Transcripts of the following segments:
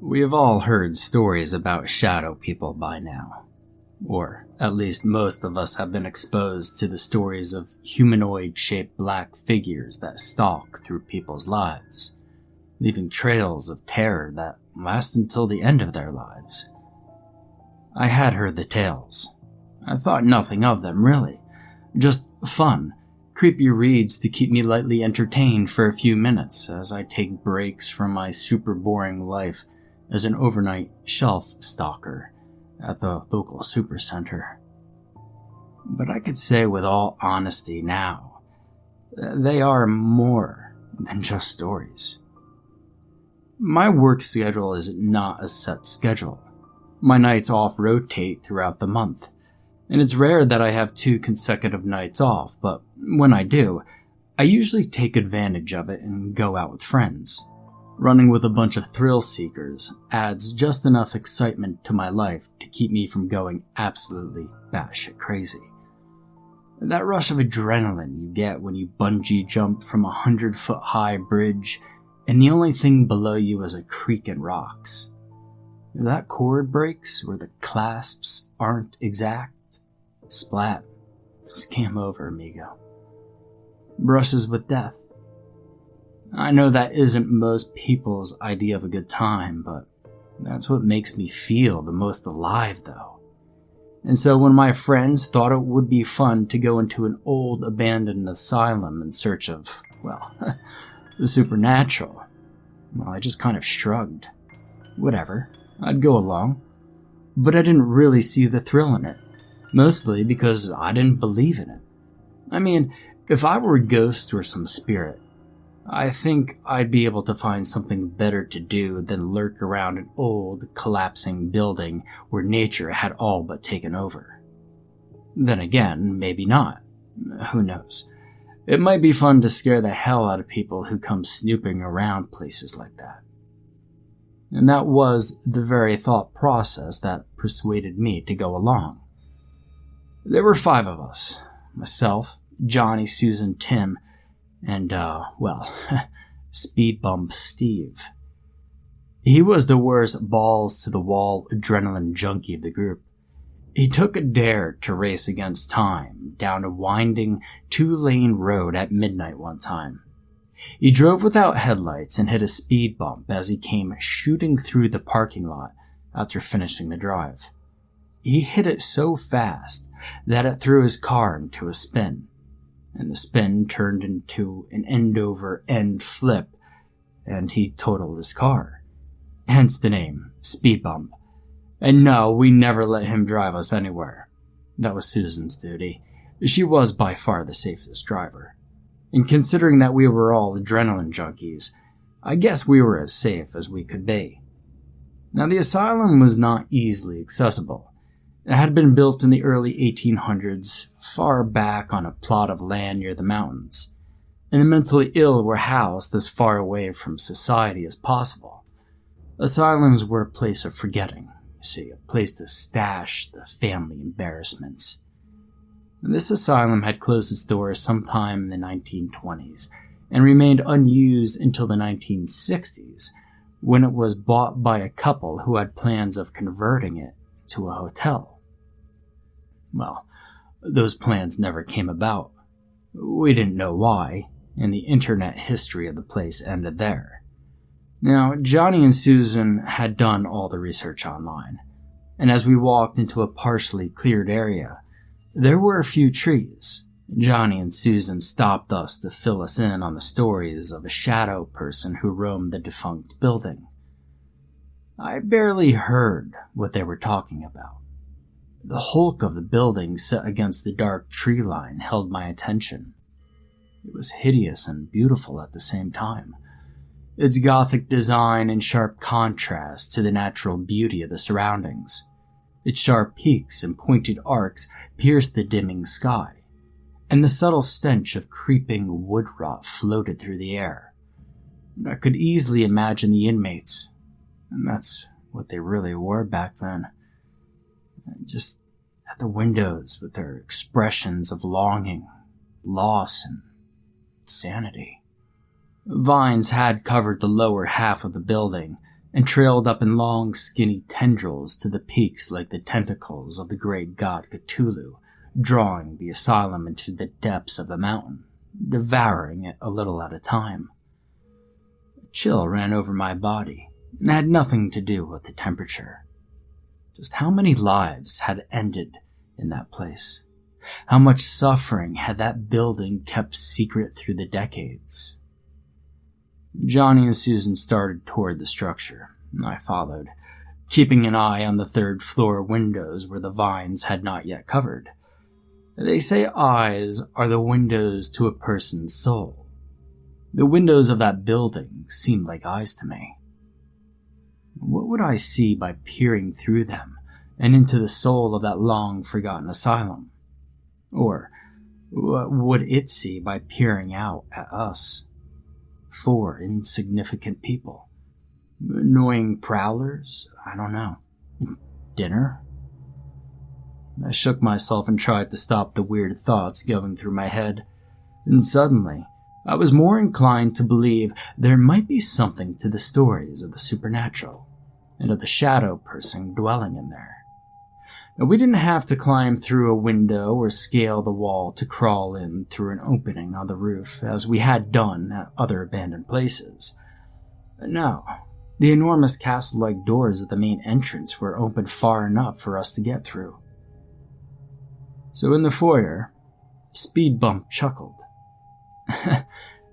We have all heard stories about shadow people by now. Or at least most of us have been exposed to the stories of humanoid-shaped black figures that stalk through people's lives, leaving trails of terror that last until the end of their lives. I had heard the tales. I thought nothing of them, really. Just fun, creepy reads to keep me lightly entertained for a few minutes as I take breaks from my super boring life as an overnight shelf stalker at the local supercenter. But I could say with all honesty now, they are more than just stories. My work schedule is not a set schedule. My nights off rotate throughout the month, and it's rare that I have 2 consecutive nights off, but when I do, I usually take advantage of it and go out with friends. Running with a bunch of thrill seekers adds just enough excitement to my life to keep me from going absolutely batshit crazy. That rush of adrenaline you get when you bungee jump from a 100-foot high bridge and the only thing below you is a creek and rocks. If that cord breaks or the clasps aren't exact, splat, it's game over, amigo. Brushes with death. I know that isn't most people's idea of a good time, but that's what makes me feel the most alive, though. And so when my friends thought it would be fun to go into an old abandoned asylum in search of, well, the supernatural, well, I just kind of shrugged. Whatever, I'd go along. But I didn't really see the thrill in it, mostly because I didn't believe in it. I mean, if I were a ghost or some spirit, I think I'd be able to find something better to do than lurk around an old, collapsing building where nature had all but taken over. Then again, maybe not. Who knows? It might be fun to scare the hell out of people who come snooping around places like that. And that was the very thought process that persuaded me to go along. There were 5 of us. Myself, Johnny, Susan, Tim, and, Speed Bump Steve. He was the worst balls-to-the-wall adrenaline junkie of the group. He took a dare to race against time down a winding 2-lane road at midnight one time. He drove without headlights and hit a speed bump as he came shooting through the parking lot after finishing the drive. He hit it so fast that it threw his car into a spin, and the spin turned into an end-over-end flip, and he totaled his car. Hence the name, Speed Bump. And no, we never let him drive us anywhere. That was Susan's duty. She was by far the safest driver. And considering that we were all adrenaline junkies, I guess we were as safe as we could be. Now, the asylum was not easily accessible. It had been built in the early 1800s, far back on a plot of land near the mountains, and the mentally ill were housed as far away from society as possible. Asylums were a place of forgetting, you see, a place to stash the family embarrassments. And this asylum had closed its doors sometime in the 1920s, and remained unused until the 1960s, when it was bought by a couple who had plans of converting it to a hotel. Well, those plans never came about. We didn't know why, and the internet history of the place ended there. Now, Johnny and Susan had done all the research online, and as we walked into a partially cleared area, there were a few trees. Johnny and Susan stopped us to fill us in on the stories of a shadow person who roamed the defunct building. I barely heard what they were talking about. The hulk of the building set against the dark tree line held my attention. It was hideous and beautiful at the same time. Its gothic design in sharp contrast to the natural beauty of the surroundings. Its sharp peaks and pointed arcs pierced the dimming sky, and the subtle stench of creeping wood rot floated through the air. I could easily imagine the inmates, and that's what they really were back then. Just at the windows with their expressions of longing, loss, and insanity. Vines had covered the lower half of the building, and trailed up in long, skinny tendrils to the peaks like the tentacles of the great god Cthulhu, drawing the asylum into the depths of the mountain, devouring it a little at a time. A chill ran over my body, and had nothing to do with the temperature. Just how many lives had ended in that place? How much suffering had that building kept secret through the decades? Johnny and Susan started toward the structure. I followed, keeping an eye on the third-floor windows where the vines had not yet covered. They say eyes are the windows to a person's soul. The windows of that building seemed like eyes to me. What would I see by peering through them and into the soul of that long-forgotten asylum? Or what would it see by peering out at us? 4 insignificant people. Annoying prowlers? I don't know. Dinner? I shook myself and tried to stop the weird thoughts going through my head, and suddenly I was more inclined to believe there might be something to the stories of the supernatural and of the shadow person dwelling in there. Now, we didn't have to climb through a window or scale the wall to crawl in through an opening on the roof, as we had done at other abandoned places. No, the enormous castle-like doors at the main entrance were open far enough for us to get through. So in the foyer, Speed Bump chuckled.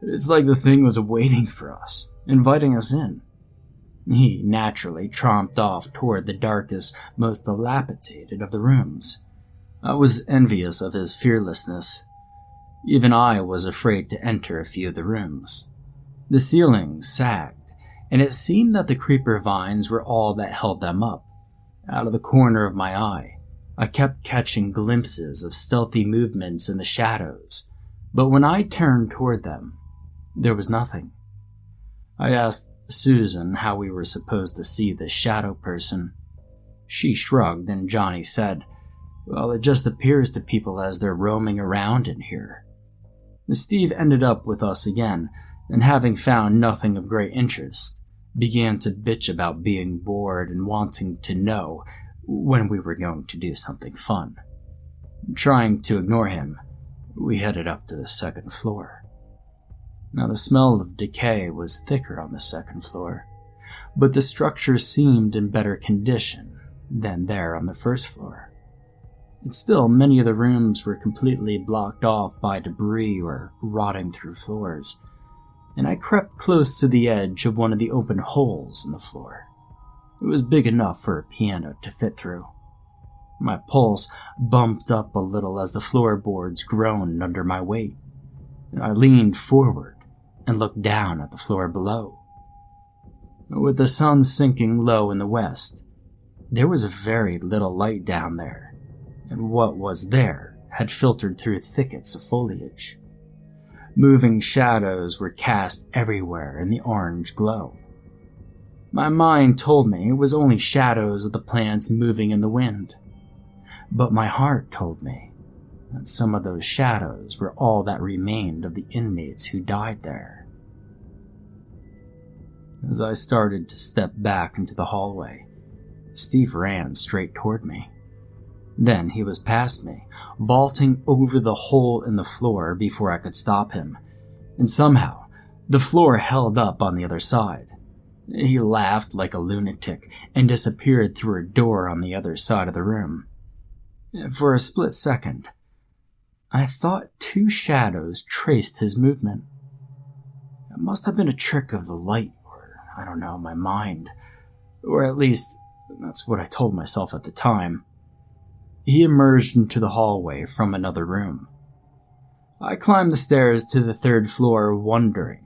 It's like the thing was waiting for us, inviting us in. He naturally tromped off toward the darkest, most dilapidated of the rooms. I was envious of his fearlessness. Even I was afraid to enter a few of the rooms. The ceilings sagged, and it seemed that the creeper vines were all that held them up. Out of the corner of my eye, I kept catching glimpses of stealthy movements in the shadows, but when I turned toward them, there was nothing. I asked Susan how we were supposed to see this shadow person. She shrugged, and Johnny said, "Well, it just appears to people as they're roaming around in here." Steve ended up with us again, and having found nothing of great interest, began to bitch about being bored and wanting to know when we were going to do something fun. Trying to ignore him, we headed up to the second floor. Now, the smell of decay was thicker on the second floor, but the structure seemed in better condition than there on the first floor. And still, many of the rooms were completely blocked off by debris or rotting through floors, and I crept close to the edge of one of the open holes in the floor. It was big enough for a piano to fit through. My pulse bumped up a little as the floorboards groaned under my weight, and I leaned forward and looked down at the floor below. With the sun sinking low in the west, there was very little light down there, and what was there had filtered through thickets of foliage. Moving shadows were cast everywhere in the orange glow. My mind told me it was only shadows of the plants moving in the wind, but my heart told me that some of those shadows were all that remained of the inmates who died there. As I started to step back into the hallway, Steve ran straight toward me. Then he was past me, vaulting over the hole in the floor before I could stop him, and somehow the floor held up on the other side. He laughed like a lunatic and disappeared through a door on the other side of the room. For a split second, I thought 2 shadows traced his movement. It must have been a trick of the light, or, I don't know, my mind. Or at least, that's what I told myself at the time. He emerged into the hallway from another room. I climbed the stairs to the 3rd floor, wondering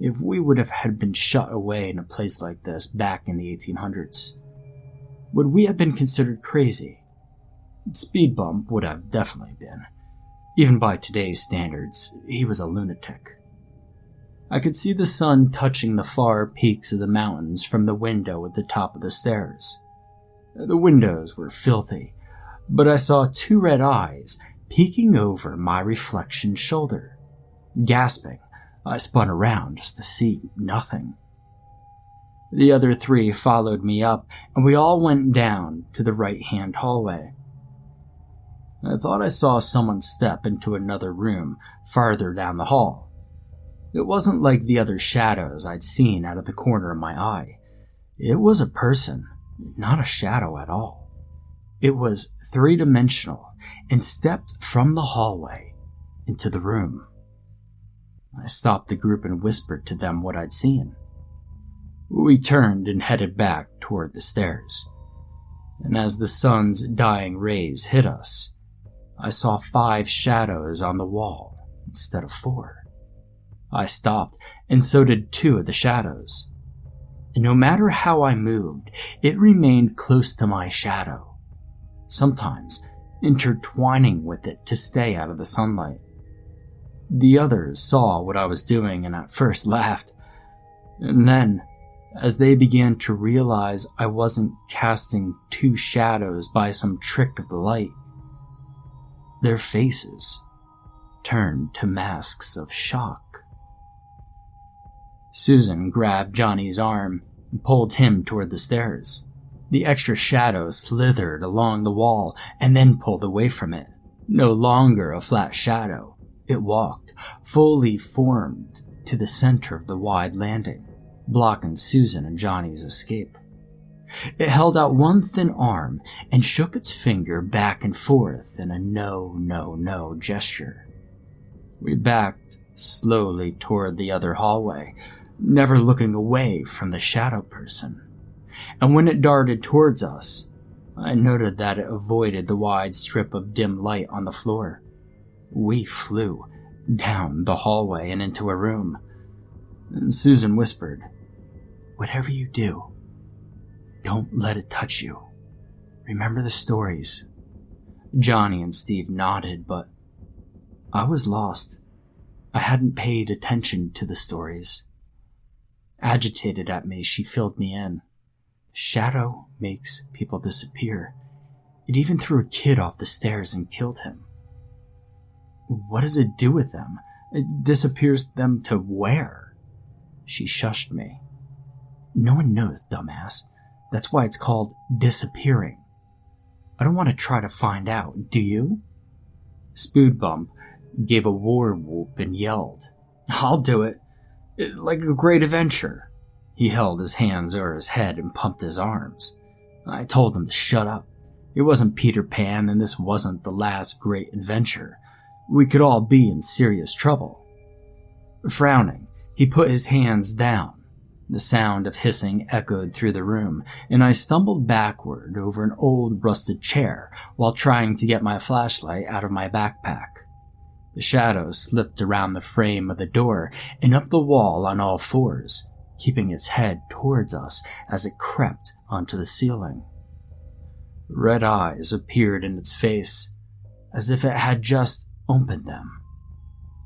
if we would have had been shut away in a place like this back in the 1800s. Would we have been considered crazy? Speed Bump would have definitely been. Even by today's standards, he was a lunatic. I could see the sun touching the far peaks of the mountains from the window at the top of the stairs. The windows were filthy, but I saw 2 red eyes peeking over my reflection's shoulder. Gasping, I spun around just to see nothing. The other 3 followed me up, and we all went down to the right-hand hallway. I thought I saw someone step into another room farther down the hall. It wasn't like the other shadows I'd seen out of the corner of my eye. It was a person, not a shadow at all. It was 3-dimensional and stepped from the hallway into the room. I stopped the group and whispered to them what I'd seen. We turned and headed back toward the stairs. And as the sun's dying rays hit us, I saw 5 shadows on the wall instead of 4. I stopped, and so did 2 of the shadows. And no matter how I moved, it remained close to my shadow, sometimes intertwining with it to stay out of the sunlight. The others saw what I was doing and at first laughed. And then, as they began to realize I wasn't casting 2 shadows by some trick of the light, their faces turned to masks of shock. Susan grabbed Johnny's arm and pulled him toward the stairs. The extra shadow slithered along the wall and then pulled away from it. No longer a flat shadow, it walked, fully formed, to the center of the wide landing, blocking Susan and Johnny's escape. It held out one thin arm and shook its finger back and forth in a no, no, no gesture. We backed slowly toward the other hallway, never looking away from the shadow person. And when it darted towards us, I noted that it avoided the wide strip of dim light on the floor. We flew down the hallway and into a room. And Susan whispered, "Whatever you do, don't let it touch you. Remember the stories." Johnny and Steve nodded, but I was lost. I hadn't paid attention to the stories. Agitated at me, she filled me in. Shadow makes people disappear. It even threw a kid off the stairs and killed him. What does it do with them? It disappears them to where? She shushed me. No one knows, dumbass. That's why it's called disappearing. I don't want to try to find out, do you? Spoodbump gave a war whoop and yelled, "I'll do it. Like a great adventure." He held his hands over his head and pumped his arms. I told him to shut up. It wasn't Peter Pan, and this wasn't the last great adventure. We could all be in serious trouble. Frowning, he put his hands down. The sound of hissing echoed through the room, and I stumbled backward over an old rusted chair while trying to get my flashlight out of my backpack. The shadow slipped around the frame of the door and up the wall on all 4s, keeping its head towards us as it crept onto the ceiling. Red eyes appeared in its face, as if it had just opened them.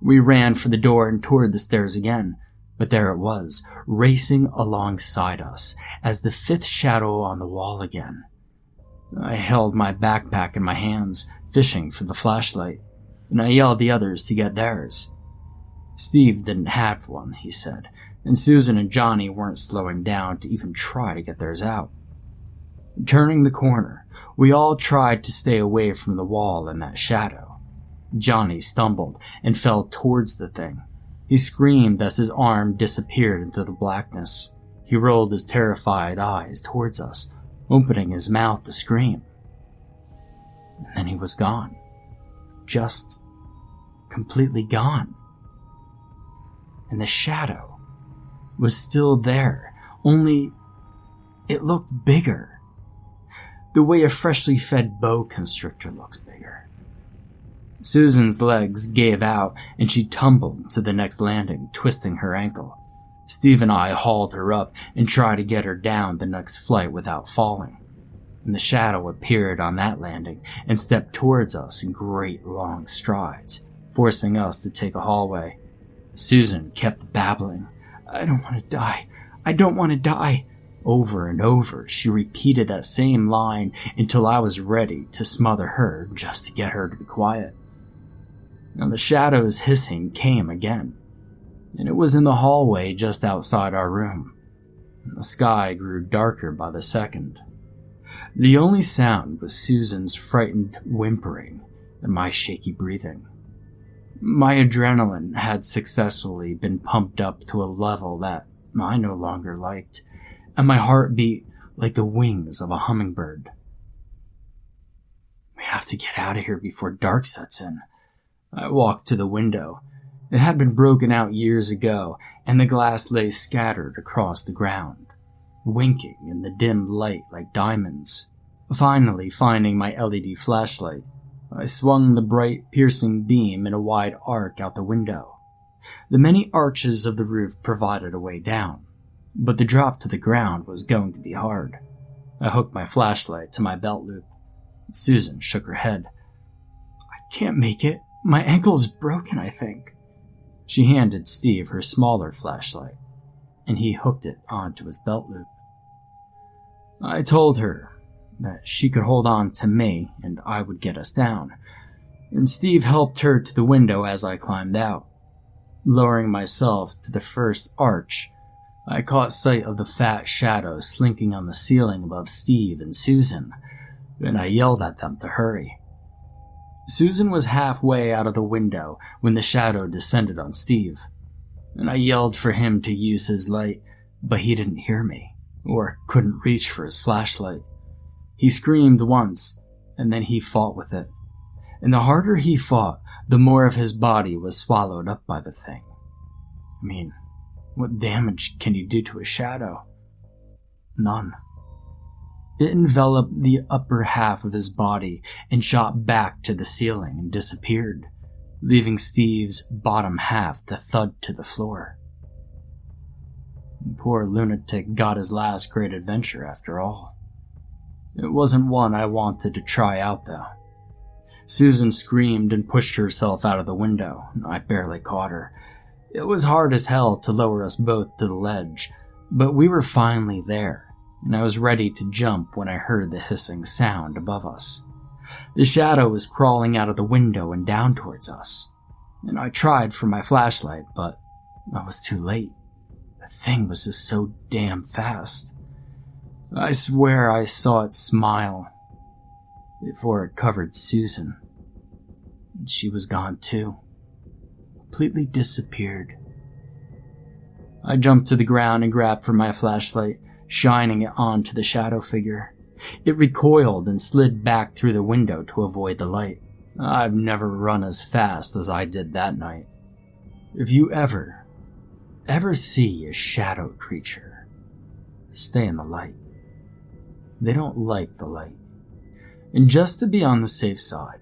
We ran for the door and toward the stairs again, but there it was, racing alongside us as the 5th shadow on the wall again. I held my backpack in my hands, fishing for the flashlight, and I yelled the others to get theirs. Steve didn't have one, he said, and Susan and Johnny weren't slowing down to even try to get theirs out. Turning the corner, we all tried to stay away from the wall and that shadow. Johnny stumbled and fell towards the thing. He screamed as his arm disappeared into the blackness. He rolled his terrified eyes towards us, opening his mouth to scream. And then he was gone. Just completely gone. And the shadow was still there, only it looked bigger. The way a freshly fed boa constrictor looks bigger. Susan's legs gave out and she tumbled to the next landing, twisting her ankle. Steve and I hauled her up and tried to get her down the next flight without falling. And the shadow appeared on that landing and stepped towards us in great long strides, forcing us to take a hallway. Susan kept babbling, "I don't want to die. I don't want to die." Over and over, she repeated that same line until I was ready to smother her just to get her to be quiet. Now the shadow's hissing came again, and it was in the hallway just outside our room. and the sky grew darker by the second. The only sound was Susan's frightened whimpering and my shaky breathing. My adrenaline had successfully been pumped up to a level that I no longer liked, and my heart beat like the wings of a hummingbird. We have to get out of here before dark sets in. I walked to the window. It had been broken out years ago, and the glass lay scattered across the ground, winking in the dim light like diamonds. Finally finding my LED flashlight, I swung the bright, piercing beam in a wide arc out the window. The many arches of the roof provided a way down, but the drop to the ground was going to be hard. I hooked my flashlight to my belt loop. Susan shook her head. I can't make it. My ankle's broken, I think. She handed Steve her smaller flashlight, and he hooked it onto his belt loop. I told her that she could hold on to me and I would get us down, and Steve helped her to the window as I climbed out. Lowering myself to the first arch, I caught sight of the fat shadow slinking on the ceiling above Steve and Susan, and I yelled at them to hurry. Susan was halfway out of the window when the shadow descended on Steve, and I yelled for him to use his light, but he didn't hear me, or couldn't reach for his flashlight. He screamed once, and then he fought with it, and the harder he fought, the more of his body was swallowed up by the thing. I mean, what damage can you do to a shadow? None. It enveloped the upper half of his body and shot back to the ceiling and disappeared, leaving Steve's bottom half to thud to the floor. The poor lunatic got his last great adventure after all. It wasn't one I wanted to try out, though. Susan screamed and pushed herself out of the window, and I barely caught her. It was hard as hell to lower us both to the ledge, but we were finally there, and I was ready to jump when I heard the hissing sound above us. The shadow was crawling out of the window and down towards us, and I tried for my flashlight, but I was too late. The thing was just so damn fast. I swear I saw it smile before it covered Susan. She was gone too. Completely disappeared. I jumped to the ground and grabbed for my flashlight, shining it onto the shadow figure. It recoiled and slid back through the window to avoid the light. I've never run as fast as I did that night. If you ever see a shadow creature, stay in the light. They don't like the light. And just to be on the safe side,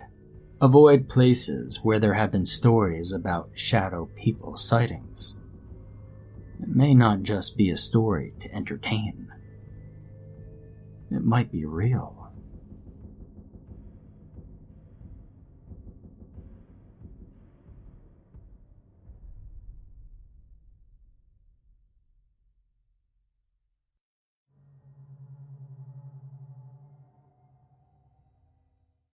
avoid places where there have been stories about shadow people sightings. It may not just be a story to entertain. It might be real.